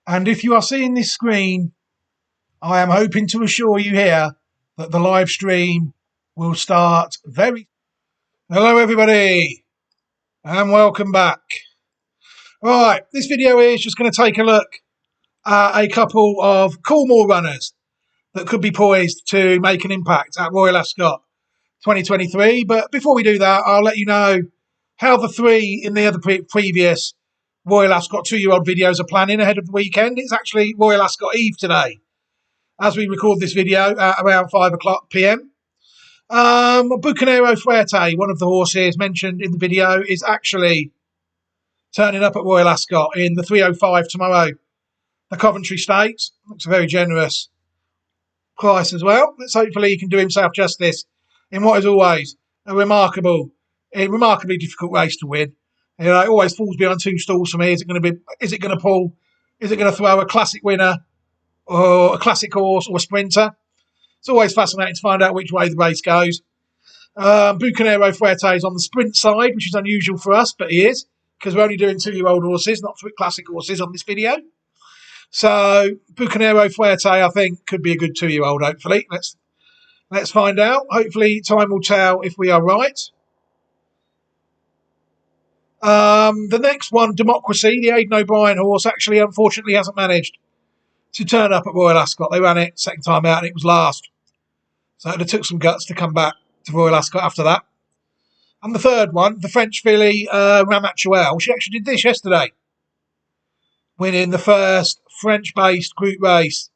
And if you are seeing this screen, I am hoping to assure you here that the live stream will start very. Hello, everybody, and welcome back. Right, this video is just going to take a look at a couple of Cornwall runners that could be poised to make an impact at Royal Ascot 2023. But before we do that, I'll let you know how the three in the other previous Royal Ascot 2-year-old videos are planning ahead of the weekend. It's actually Royal Ascot Eve today, as we record this video at around 5 o'clock p.m. Bucanero Fuerte, one of the horses mentioned in the video, is actually turning up at Royal Ascot in the 3:05 tomorrow. The Coventry Stakes looks a very generous price as well. Let's hopefully he can do himself justice in what is always a remarkably difficult race to win. You know, it always falls behind two stalls for me. Is it going to pull? Is it going to throw a classic winner or a classic horse or a sprinter? It's always fascinating to find out which way the race goes. Bucanero Fuerte is on the sprint side, which is unusual for us, but he is, because we're only doing 2-year-old horses, not classic horses on this video. So Bucanero Fuerte, I think, could be a good 2-year-old, hopefully. Let's find out. Hopefully time will tell if we are right. The next one, Democracy, the Aidan O'Brien horse, actually unfortunately hasn't managed to turn up at Royal Ascot. They ran it second time out and it was last. So it took some guts to come back to Royal Ascot after that. And the third one, the French filly, Ramatuelle, she actually did this yesterday, winning the first French-based group race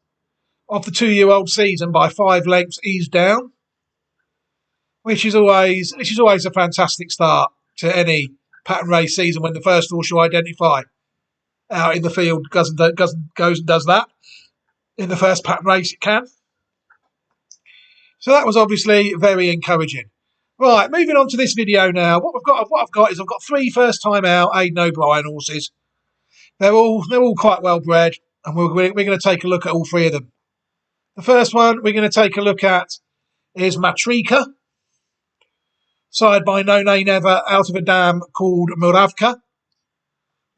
of the 2-year-old season by 5 lengths eased down, which is always a fantastic start to any pattern race season when the first horse you identify out in the field goes and does that in the first pattern race it can. So that was obviously very encouraging. Right, moving on to this video now. What I've got is I've got 3 first-time out Aidan O'Brien horses. They're all quite well bred, and we're going to take a look at all 3 of them. The first one we're going to take a look at is Matrika, side by No Nay Never out of a dam called Muravka.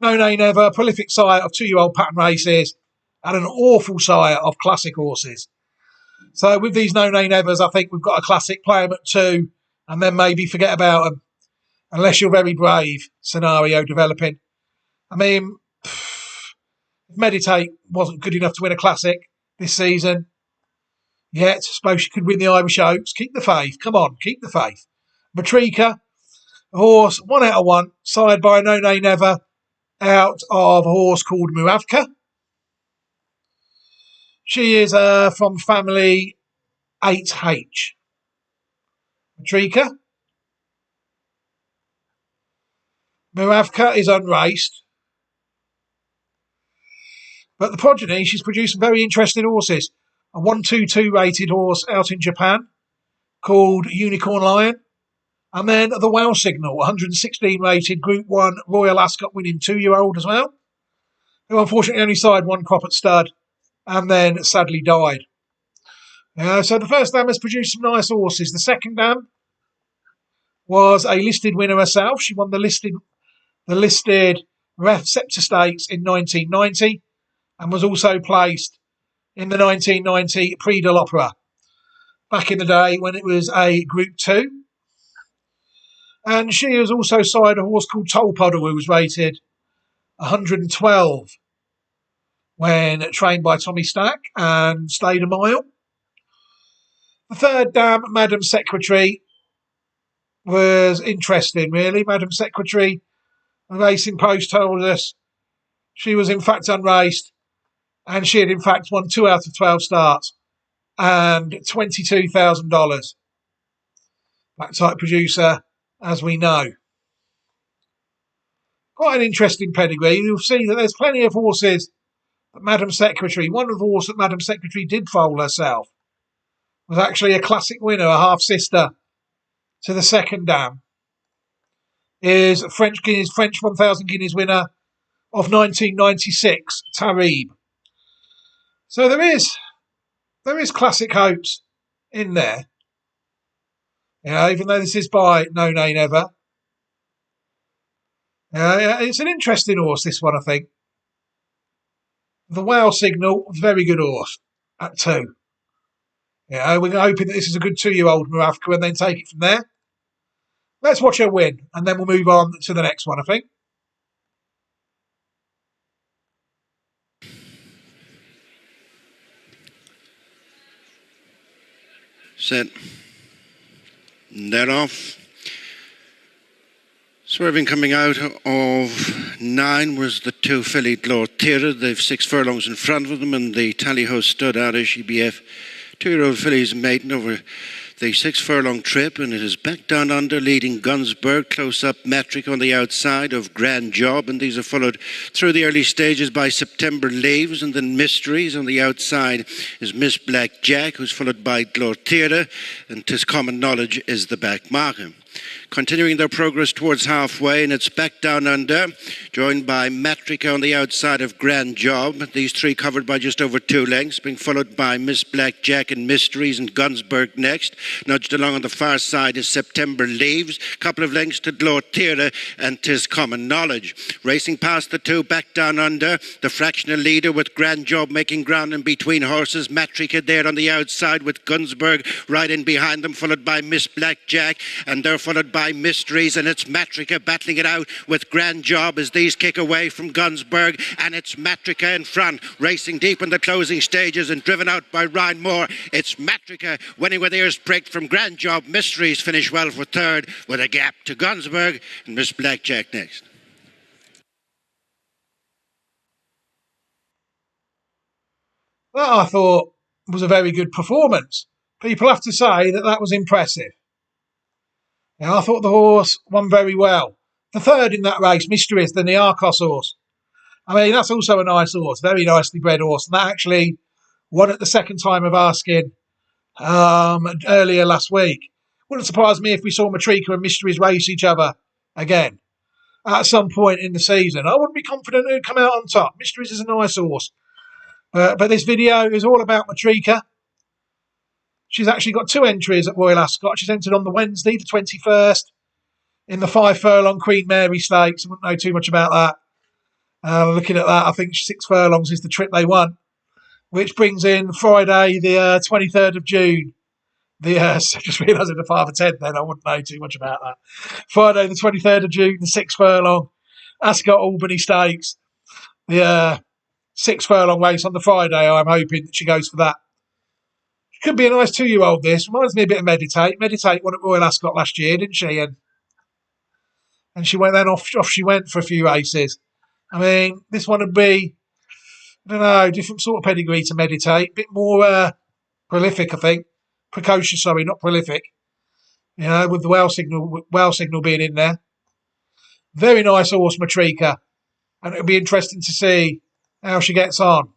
No Nay Never, a prolific sire of 2-year-old pattern races, and an awful sire of classic horses. So with these No Nay Nevers, I think we've got a classic, play them at 2, and then maybe forget about them, unless you're very brave scenario developing. I mean, Meditate wasn't good enough to win a classic this season. Yet, I suppose she could win the Irish Oaks. Keep the faith. Come on, keep the faith. Matrika, a horse, 1 out of 1, side by No Nay Never, out of a horse called Muravka. She is from family 8H. Matrika. Muravka is unraced. But the progeny, she's produced some very interesting horses. A 122 rated horse out in Japan called Unicorn Lion. And then the Wow Signal, 116 rated Group 1 Royal Ascot winning 2-year-old as well, who unfortunately only sired 1 crop at stud and then sadly died. So the first dam has produced some nice horses. The second dam was a listed winner herself. She won the listed Scepter Stakes in 1990 and was also placed in the 1990 Prix de l'Opera back in the day when it was a Group 2. And she has also sired a horse called Tolpodder, who was rated 112 when trained by Tommy Stack and stayed a mile. The third dam, Madam Secretary, was interesting, really. Madam Secretary, the Racing Post told us she was in fact unraced, and she had in fact won 2 out of 12 starts and $22,000. Black type producer, as we know. Quite an interesting pedigree. You'll see that there's plenty of horses that Madam Secretary, one of the horses that Madam Secretary did foal herself, was actually a classic winner, a half-sister to the second dam, is French 1,000 guineas winner of 1996, Tarib. So there is classic hopes in there. Even though this is by No Nay Never. It's an interesting horse, this one, I think. The Wow Signal, very good horse at 2. Yeah, we're hoping that this is a good 2-year-old Muravka and then take it from there. Let's watch her win, and then we'll move on to the next one, I think. Set. That off. Swerving coming out of 9 was the 2 filly Glortira. They've 6 furlongs in front of them, and the tally ho stood out as EBF. 2-year-old fillies maiden over the 6 furlong trip, and it is back down under, leading Gunsberg, close up Metric on the outside of Grand Job, and these are followed through the early stages by September Leaves, and then Mysteries. On the outside is Miss Black Jack, who's followed by Glortira, and 'Tis Common Knowledge is the back marker. Continuing their progress towards halfway, and it's back down under, joined by Matrica on the outside of Grand Job. These 3 covered by just over 2 lengths, being followed by Miss Black Jack and Mysteries and Gunsberg next. Nudged along on the far side is September Leaves, couple of lengths to Glortira and 'Tis Common Knowledge. Racing past the 2, back down under, the fractional leader with Grand Job making ground in between horses. Matrica there on the outside with Gunsberg right in behind them, followed by Miss Black Jack, and they're followed by Mysteries, and it's Matrica battling it out with Grand Job as these kick away from Gunsberg, and it's Matrica in front, racing deep in the closing stages and driven out by Ryan Moore. It's Matrica winning with ears pricked from Grand Job. Mysteries finish well for 3rd with a gap to Gunsberg, and Miss Black Jack next. That, I thought, was a very good performance. People have to say that was impressive. Now, I thought the horse won very well. The 3rd in that race, Mysteries, the Niarchos horse. I mean, that's also a nice horse, very nicely bred horse. And that actually won at the 2nd time of asking earlier last week. Wouldn't surprise me if we saw Matrika and Mysteries race each other again at some point in the season. I wouldn't be confident who'd come out on top. Mysteries is a nice horse. But this video is all about Matrika. She's actually got 2 entries at Royal Ascot. She's entered on the Wednesday, the 21st, in the 5 furlong Queen Mary Stakes. I wouldn't know too much about that. Looking at that, I think 6 furlongs is the trip they won, which brings in Friday, the 23rd of June. I just realised the 5 or 10 then. I wouldn't know too much about that. Friday, the 23rd of June, the 6 furlong Ascot Albany Stakes. The 6 furlong race on the Friday. I'm hoping that she goes for that. Could be a nice 2-year-old, this. Reminds me a bit of Meditate. Meditate won at Royal Ascot last year, didn't she? And she went then off she went for a few races. I mean, this one would be, I don't know, different sort of pedigree to Meditate. A bit more prolific, I think. Precocious, sorry, not prolific. You know, with the Wow Signal being in there. Very nice horse, Matrika. And it'll be interesting to see how she gets on.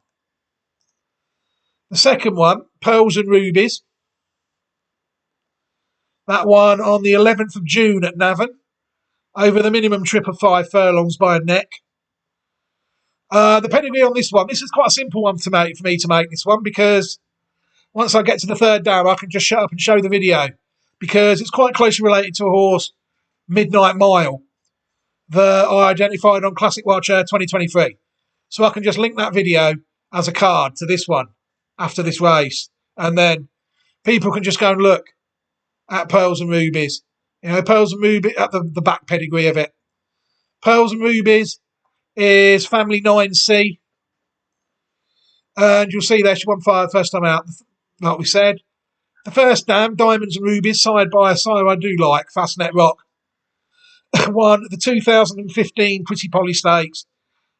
The second one, Pearls and Rubies. That one on the 11th of June at Navan. Over the minimum trip of 5 furlongs by a neck. The pedigree on this one, this is quite a simple one for me to make this one, because once I get to the 3rd down, I can just shut up and show the video, because it's quite closely related to a horse, Midnight Mile, that I identified on Classic Watcher 2023. So I can just link that video as a card to this one after this race, and then people can just go and look at Pearls and Rubies. You know, Pearls and Rubies, at the back pedigree of it. Pearls and Rubies is family 9C. And you'll see there she won 5 the first time out, like we said. The first dam, Diamonds and Rubies, side by side, I do like, Fastnet Rock. Won the 2015 Pretty Polly Stakes.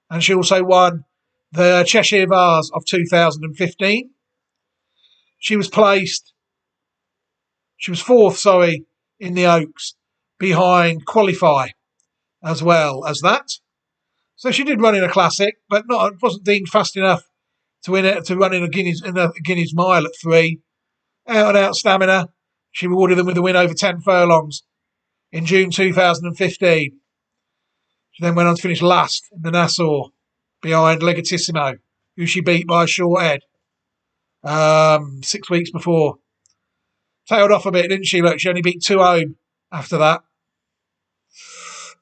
And she also won the Cheshire Vase of 2015. She was 4th, in the Oaks, behind Qualify, as well as that. So she did run in a classic, but wasn't deemed fast enough to win it, to run in a Guineas Mile at 3. Out and out stamina. She rewarded them with a win over 10 furlongs in June 2015. She then went on to finish last in the Nassau, behind Legatissimo, who she beat by a short head 6 weeks before. Tailed off a bit, didn't she? Look, she only beat 2 home after that.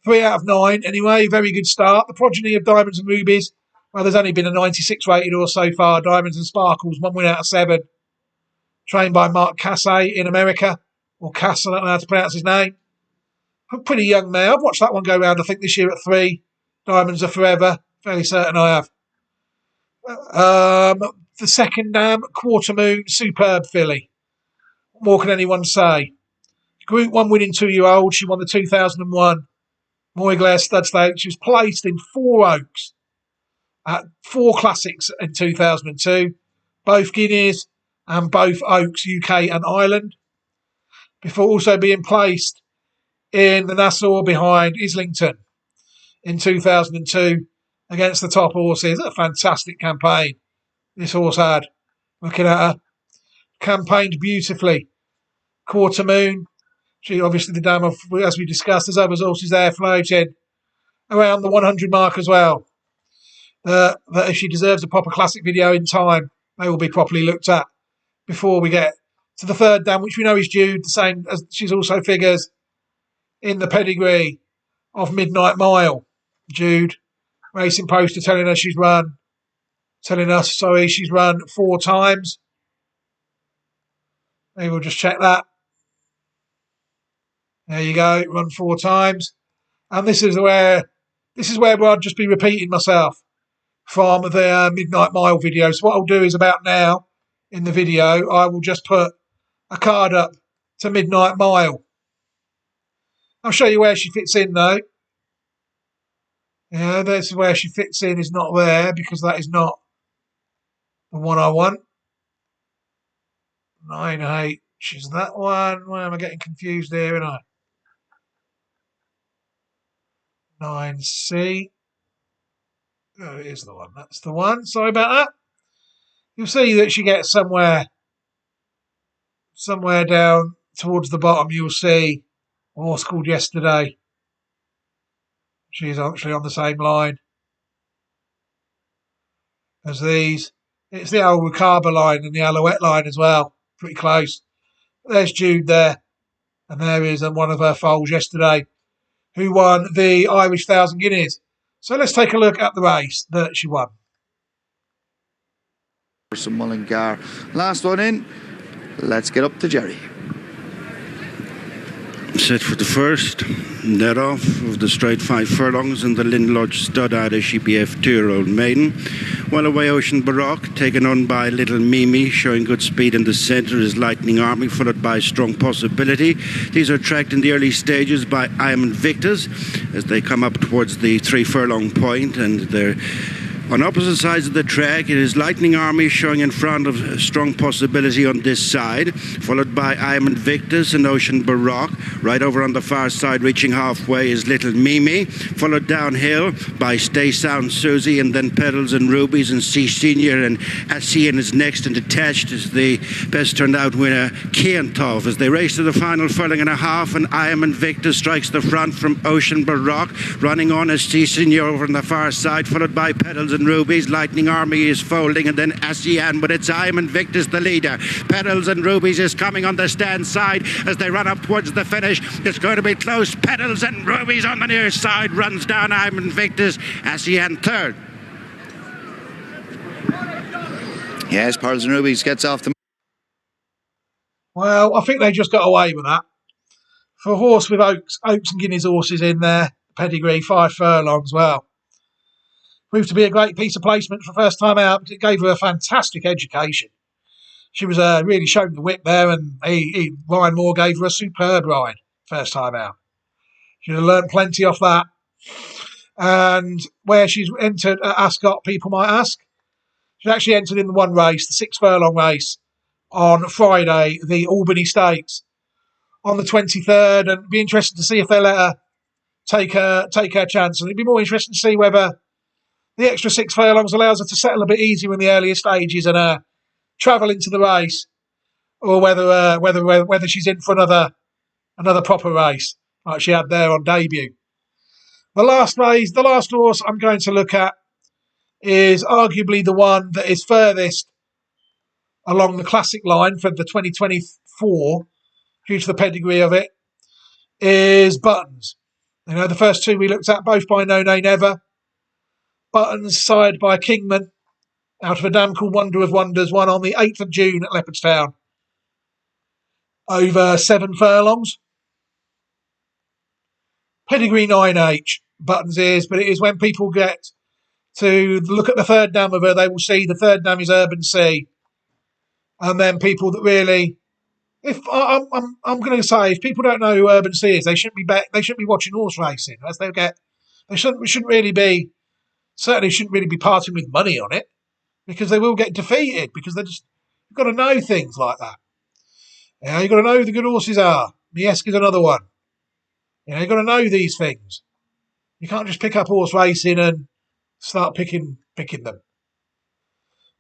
3 out of 9, anyway. Very good start. The progeny of Diamonds and Rubies Well, there's only been a 96 rated horse so far, Diamonds and Sparkles, 1 win out of 7. Trained by Mark Casse in America, or Cass, I don't know how to pronounce his name. A pretty young mare. I've watched that one go round, I think, this year at 3. Diamonds Are Forever. Fairly certain I have. The second dam, Quarter Moon, superb filly. What more can anyone say? Group 1 winning 2-year-old. She won the 2001 Moyglaire Stud Stakes. She was placed in 4 Oaks at 4 Classics in 2002, both Guineas and both Oaks, UK and Ireland, before also being placed in the Nassau behind Islington in 2002 against the top horses. A fantastic campaign this horse had. Looking at her, campaigned beautifully. Quarter Moon, she obviously the dam of, as we discussed, there's other horses there floating around the 100 mark as well. That if she deserves a proper classic video in time, they will be properly looked at before we get to the third dam, which we know is Jude, the same as she's also figures in the pedigree of Midnight Mile. Jude, racing poster telling us she's run 4 times. Maybe we'll just check that. There you go, run 4 times. And this is where I'd just be repeating myself from the Midnight Mile video. So what I'll do is about now in the video, I will just put a card up to Midnight Mile. I'll show you where she fits in though. Yeah, this is where she fits in, is not there because that is not the one I want. 9H is that one. Why am I getting confused here, and 9C. Oh, it is the one. That's the one. Sorry about that. You'll see that she gets somewhere down towards the bottom. You'll see a horse called Yesterday. She's actually on the same line as these. It's the old Ricaba line and the Alouette line as well. Pretty close. There's Jude there. And there is one of her foals Yesterday, who won the Irish 1,000 Guineas. So let's take a look at the race that she won. Some Mullingar. Last one in. Let's get up to Jerry. Set for the first. Net off of the straight 5 furlongs and the Lynn Lodge stud Irish EBF 2-year-old maiden. Well away Ocean Baroque, taken on by Little Mimi, showing good speed in the centre is Lightning Army, followed by Strong Possibility. These are tracked in the early stages by I Am Invictus as they come up towards the 3 furlong point, and they're on opposite sides of the track. It is Lightning Army showing in front of Strong Possibility on this side, followed by I Am Invictus and Ocean Baroque. Right over on the far side, reaching halfway, is Little Mimi, followed downhill by Stay Sound Susie, and then Petals and Rubies, and C Senior and Asian is next, and attached is the best turned out winner Kiantov as they race to the final furlong and a half, and I Am Invictus strikes the front from Ocean Baroque. Running on is C Senior over on the far side, followed by Petals and Rubies. Lightning Army is folding, and then Asian, but it's I Am Invictus the leader. Petals and Rubies is coming on the stand side as they run up towards the finish. It's going to be close. Petals and Rubies on the near side, runs down I Am Invictus. Asian third. Yes, Petals and Rubies gets off the... Well, I think they just got away with that. For a horse with Oaks and Guineas horses in there, pedigree, 5 furlongs, well, proved to be a great piece of placement for first time out, but it gave her a fantastic education. She was really showing the whip there, and Ryan Moore gave her a superb ride first time out. She'd have learnt plenty off that. And where she's entered at Ascot, people might ask, she actually entered in the one race, the 6 furlong race, on Friday, the Albany Stakes, on the 23rd, and it'd be interesting to see if they let her take her chance. And it'd be more interesting to see whether the extra 6 furlongs allows her to settle a bit easier in the earlier stages and travel into the race, or whether she's in for another proper race like she had there on debut. The last horse I'm going to look at is arguably the one that is furthest along the classic line for the 2024, due to the pedigree of it, is Buttons. You know, the first 2 we looked at, both by No Nay Never. Buttons side by Kingman out of a dam called Wonder of Wonders, won on the 8th of June at Leopardstown. Over 7 furlongs. Pedigree 9H, Buttons is, but it is when people get to look at the third dam of her, they will see the third dam is Urban Sea. And then people that really, if I'm going to say, if people don't know who Urban Sea is, they shouldn't be watching horse racing, as they shouldn't really be, certainly shouldn't really be parting with money on it, because they will get defeated, because you've got to know things like that. You've got to know who the good horses are. Mieski's another one. You've got to know these things. You can't just pick up horse racing and start picking them.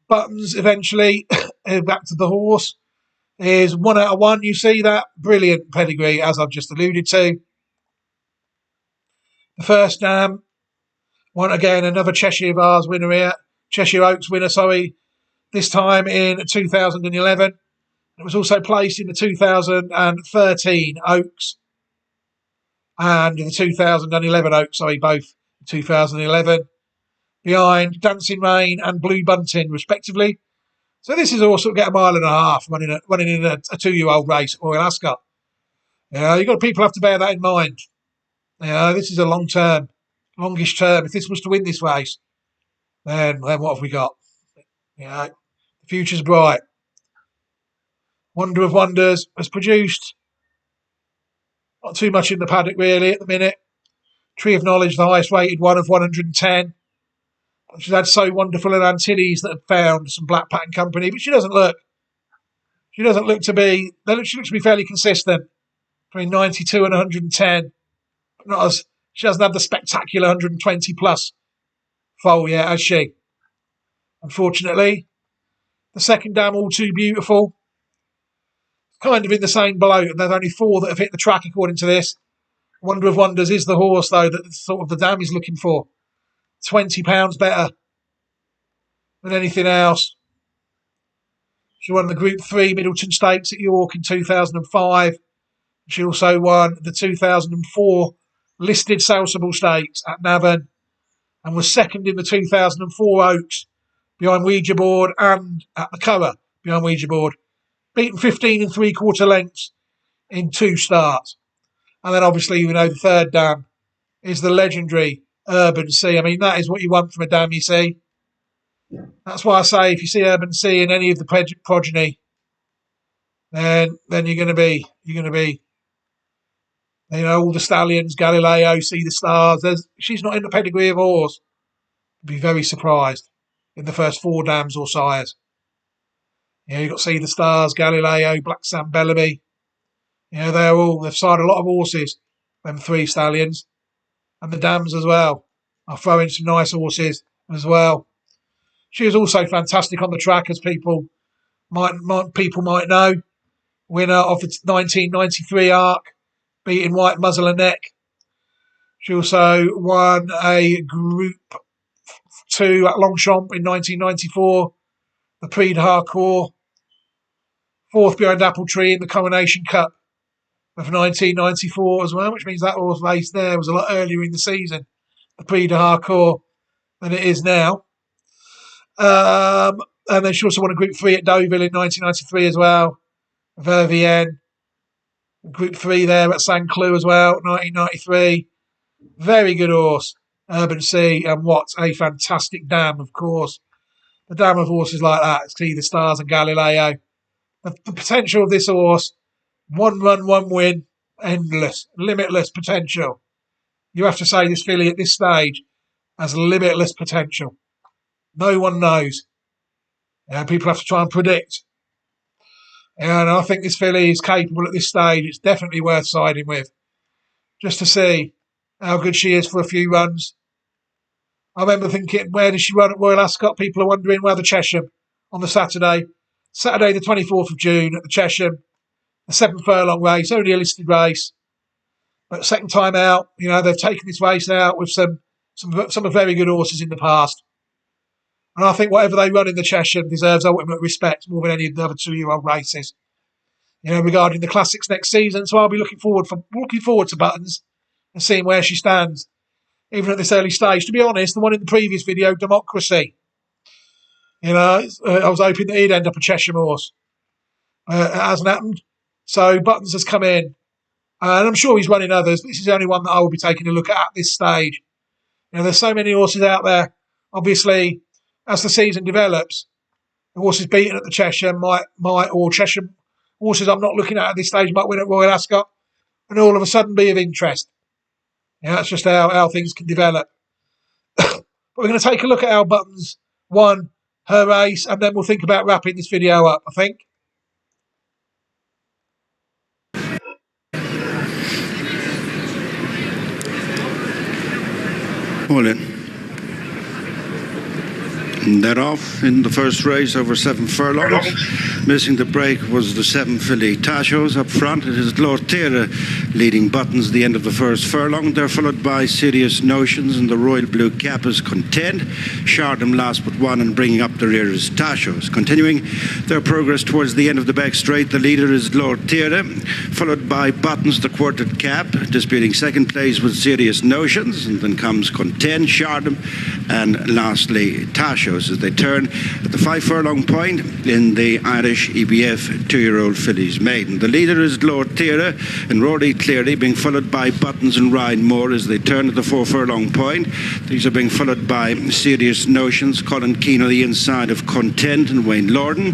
Buttons eventually, back to the horse, is 1 out of 1. You see that? Brilliant pedigree, as I've just alluded to. The first dam, once again, another Cheshire Vase winner here. Cheshire Oaks winner, sorry. This time in 2011. It was also placed in the 2013 Oaks and the 2011 Oaks, both 2011. Behind Dancing Rain and Blue Bunting, respectively. So this is also get a mile and a half running in a 2-year-old race at Royal Ascot. People have to bear that in mind. This is a longish term. If this was to win this race, then what have we got? The future's bright. Wonder of Wonders has produced not too much in the paddock really at the minute. Tree of Knowledge, the highest rated one of 110. She's had So Wonderful and Antilles that have found some black pattern company, but she doesn't look to be. She looks to be fairly consistent between 92 and 110. But she doesn't have the spectacular 120 plus foal yet, has she? Unfortunately, the second dam, All Too Beautiful, kind of in the same boat, and there's only 4 that have hit the track according to this. Wonder of Wonders is the horse though that sort of the dam is looking for. £20 better than anything else. She won the Group 3 Middleton Stakes at York in 2005. She also won the 2004 listed Salsable Stakes at Navan and was second in the 2004 Oaks behind Ouija Board and at the Curragh behind Ouija Board. Beaten 15 3/4 lengths in 2 starts. And then obviously, the third dam is the legendary Urban Sea. That is what you want from a dam, you see. That's why I say if you see Urban Sea in any of the progeny, then you're going to be, all the stallions, Galileo, See the Stars. She's not in the pedigree of horse. I'd be very surprised in the first 4 dams or sires. You've got See the Stars, Galileo, Black Sam Bellamy. They've signed a lot of horses, them 3 stallions. And the dams as well. I'll throw in some nice horses as well. She was also fantastic on the track, as people might know. Winner of the 1993 Arc, beating White Muzzle and Neck. She also won a Group 2 at Longchamp in 1994. The Prix de Harcourt. 4th behind Apple Tree in the Coronation Cup of 1994 as well, which means that horse race there was a lot earlier in the season, the Prix de Harcourt, than it is now. And then she also won a Group 3 at Deauville in 1993 as well. Verviers. Group 3 there at Saint Cloud as well, 1993. Very good horse, Urban Sea, and what a fantastic dam, of course. The dam of horses like that, See the Stars and Galileo. The potential of this horse, 1 run, 1 win, endless, limitless potential. You have to say this filly at this stage has limitless potential. No one knows. People have to try and predict. And I think this filly is capable at this stage. It's definitely worth siding with. Just to see how good she is for a few runs. I remember thinking, where does she run at Royal Ascot? People are wondering, well, the Chesham on the Saturday. Saturday the 24th of June at the Chesham. A 7 furlong race, only a listed race. But second time out, they've taken this race out with some very good horses in the past. And I think whatever they run in the Chesham deserves ultimate respect more than any of the other 2-year-old races. Regarding the classics next season. So I'll be looking forward to Buttons and seeing where she stands even at this early stage. To be honest, the one in the previous video, Democracy, I was hoping that he'd end up a Cheshire horse. It hasn't happened. So Buttons has come in. And I'm sure he's running others. This is the only one that I will be taking a look at this stage. There's so many horses out there. Obviously, as the season develops, the horses beaten at the Cheshire or Cheshire horses I'm not looking at this stage might win at Royal Ascot and all of a sudden be of interest. That's just how things can develop. But we're going to take a look at how Buttons won her race, and then we'll think about wrapping this video up, I think. All in. And that off in the first race over 7 furlongs. Missing the break was the 7 filly Tashos. Up front it is Lord Tira leading Buttons the end of the first furlong. They're followed by Serious Notions and the Royal Blue Cap is Content. Shardham last but one, and bringing up the rear is Tashos. Continuing their progress towards the end of the back straight, the leader is Lord Tira, followed by Buttons the Quartered Cap, disputing second place with Serious Notions, and then comes Content, Shardham, and lastly Tashos as they turn at the 5 furlong point in the Irish EBF 2-year-old fillies maiden. The leader is Lord Tira and Rory Cleary, being followed by Buttons and Ryan Moore as they turn at the 4 furlong point. These are being followed by Serious Notions, Colin Keane on the inside of Content and Wayne Lorden.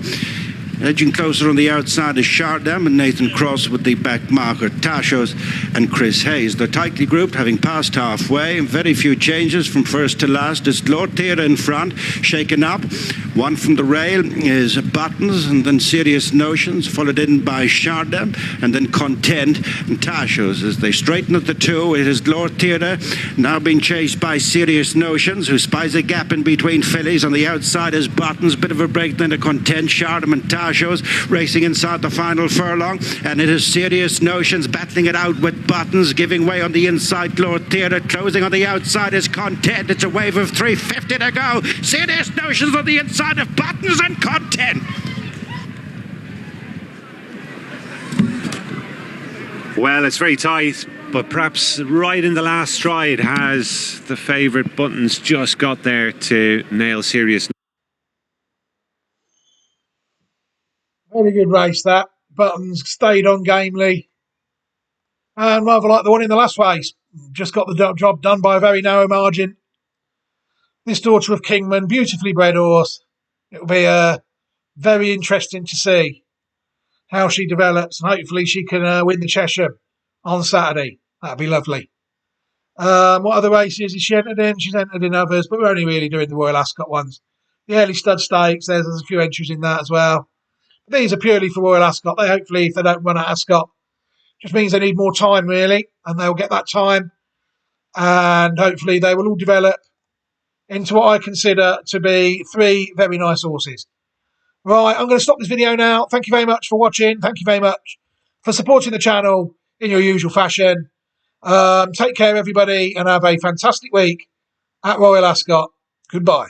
Edging closer on the outside is Shardham and Nathan Cross with the back marker Tashos and Chris Hayes. They're tightly grouped, having passed halfway. Very few changes from first to last. It's Lord Tira in front, shaken up. One from the rail is Buttons, and then Serious Notions, followed in by Shardham, and then Content and Tashos. As they straighten at the 2, it is Lord Tira now being chased by Serious Notions, who spies a gap in between fillies. On the outside is Buttons, bit of a break then to Content, Shardham and Tashos racing inside the final furlong, and it is Serious Notions battling it out with Buttons, giving way on the inside. Lord Tira closing on the outside is Content. It's a wave of 350 to go. Serious Notions on the inside of Buttons and Content. Well, it's very tight, but perhaps right in the last stride has the favourite Buttons just got there to nail Serious. Very good race, that. Buttons stayed on gamely. And rather like the one in the last race. Just got the job done by a very narrow margin. This daughter of Kingman, beautifully bred horse. It will be very interesting to see how she develops. And hopefully she can win the Cheshire on Saturday. That'd be lovely. What other races is she entered in? She's entered in others, but we're only really doing the Royal Ascot ones. The Early Stud Stakes, there's a few entries in that as well. These are purely for Royal Ascot. They hopefully, if they don't run at Ascot, just means they need more time, really, and they'll get that time. And hopefully they will all develop into what I consider to be 3 very nice horses. Right, I'm going to stop this video now. Thank you very much for watching. Thank you very much for supporting the channel in your usual fashion. Take care, everybody, and have a fantastic week at Royal Ascot. Goodbye.